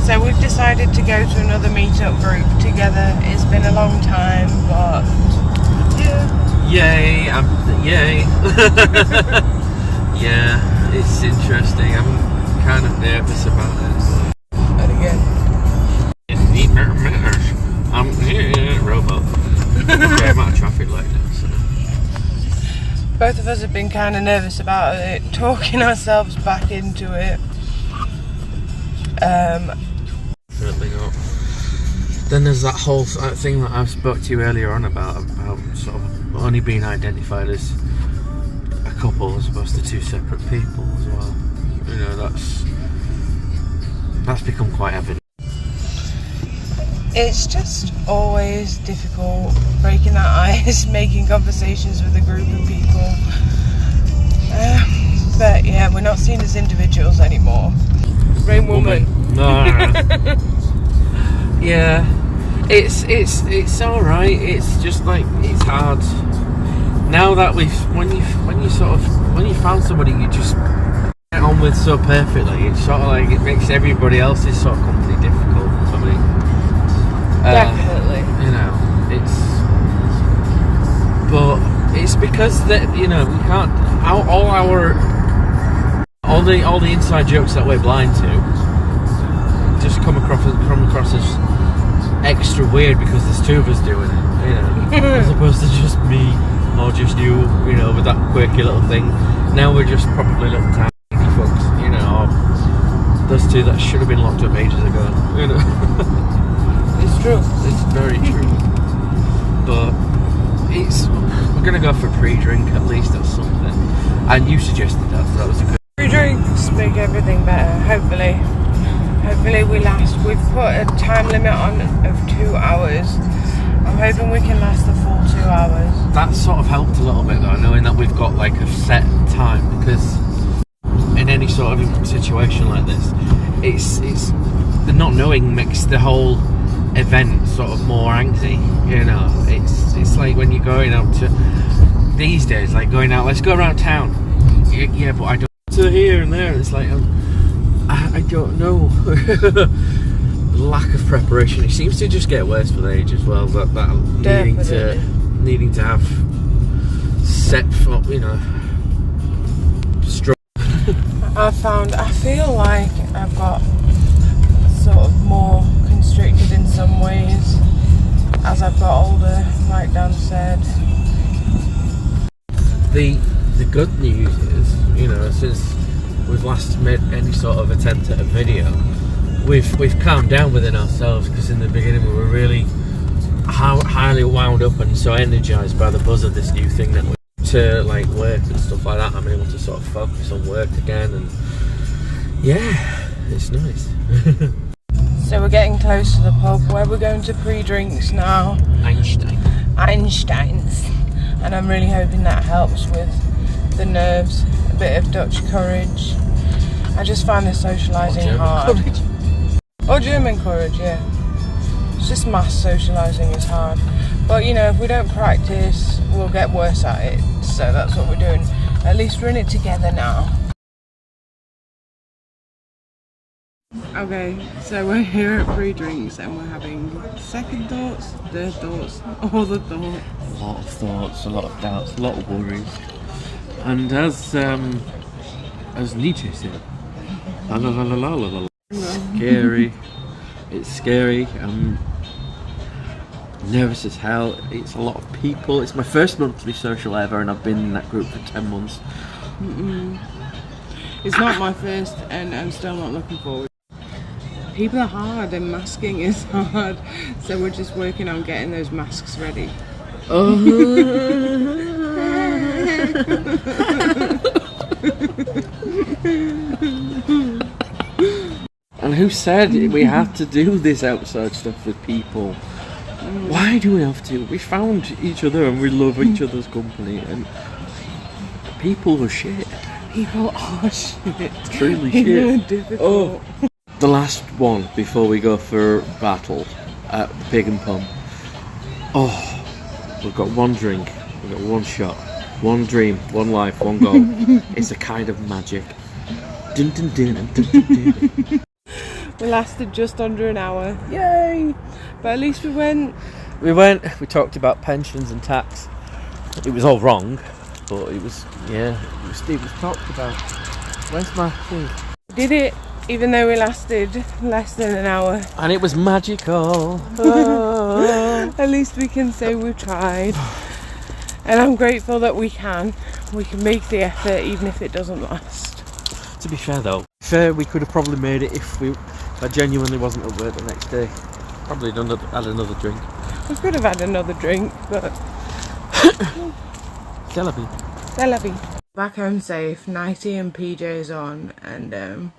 So we've decided to go to another meetup group together. It's been a long time, but yeah. Yay! Yay! Yeah, it's interesting. I'm kind of nervous about it. And again, I'm here, robot. Okay, I'm out of traffic light now, so. both of us have been kind of nervous about it, talking ourselves back into it. Certainly not. Then there's that whole thing that I spoke to you earlier on about sort of only being identified as a couple as opposed to two separate people as well. You know, that's become quite evident. It's just always difficult breaking that ice, making conversations with a group of people. But yeah, we're not seen as individuals anymore. Rain woman. No. Yeah, it's all right. It's just like it's hard now that when you found somebody you just get on with so perfectly. It's sort of like it makes everybody else's sort of company difficult for me. Definitely. You know, it's because that we can't all the inside jokes that we're blind to just come across as extra weird because there's two of us doing it, as opposed to just me or just you, with that quirky little thing. Now we're just probably little tiny fucks, or those two that should have been locked up ages ago, It's true. It's very true. But we're gonna go for pre-drink at least or something. And you suggested that, so that was a good Pre-drinks make everything better, hopefully. Hopefully we last. We've put a time limit on of 2 hours. I'm hoping we can last the full 2 hours. That sort of helped a little bit though, knowing that we've got like a set time, because in any sort of situation like this, it's the not knowing makes the whole event sort of more angsty. It's like when you're going out to these days, like going out, let's go around town. Yeah, but I don't to here and there. It's like I don't know. Lack of preparation. It seems to just get worse with age as well. That needing to have set up, strong. I feel like I've got sort of more constricted in some ways as I've got older, like Dan said. The good news is, since we've last made any sort of attempt at a video, we've calmed down within ourselves, because in the beginning we were really highly wound up and so energized by the buzz of this new thing that we're to like work and stuff like that. I'm able to sort of focus on work again, and yeah, it's nice. So we're getting close to the pub where we're going to pre-drinks now. Einstein's. And I'm really hoping that helps with the nerves, a bit of Dutch courage. I just find the socialising hard. Courage. Or German courage, yeah. It's just mass socialising is hard. But if we don't practice, we'll get worse at it. So that's what we're doing. At least we're in it together now. Okay, so we're here at pre-drinks and we're having second thoughts, third thoughts, all the thoughts. A lot of thoughts, a lot of doubts, a lot of worries. And as Nietzsche said, la la la la la la. Scary. It's scary. I'm nervous as hell. It's a lot of people. It's my first monthly social ever, and I've been in that group for 10 months. It's not my first, and I'm still not looking forward. People are hard and masking is hard, so we're just working on getting those masks ready. And who said we have to do this outside stuff with people? Why do we have to? We found each other and we love each other's company, and people are shit. People are shit. Truly People shit. are difficult. The last one before we go for battle at the Pig and Pump. We've got one drink, we've got one shot, one dream, one life, one goal. It's a kind of magic. Dun, dun, dun, dun, dun, dun. We lasted just under an hour. Yay! But at least we went. We talked about pensions and tax. It was all wrong, but it was talked about. Where's my thing? We did it, even though we lasted less than an hour. And it was magical. At least we can say we tried. And I'm grateful that we can make the effort even if it doesn't last. To be fair though, we could have probably made it if I genuinely wasn't at work the next day. Probably had another drink. We could have had another drink, but C'est la vie. c'est la vie. Back home safe, nighty and PJs on, and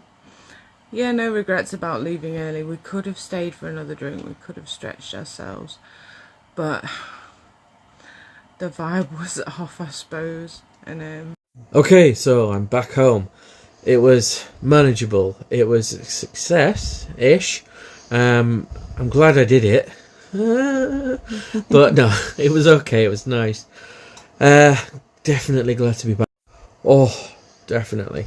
yeah, no regrets about leaving early. We could have stayed for another drink, we could have stretched ourselves, but the vibe was off, I suppose. And okay, so I'm back home. It was manageable. It was a success-ish. I'm glad I did it. But no, it was okay. It was nice. Definitely glad to be back. Oh, definitely.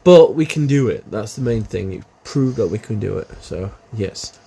But we can do it. That's the main thing. You proved that we can do it. So, yes.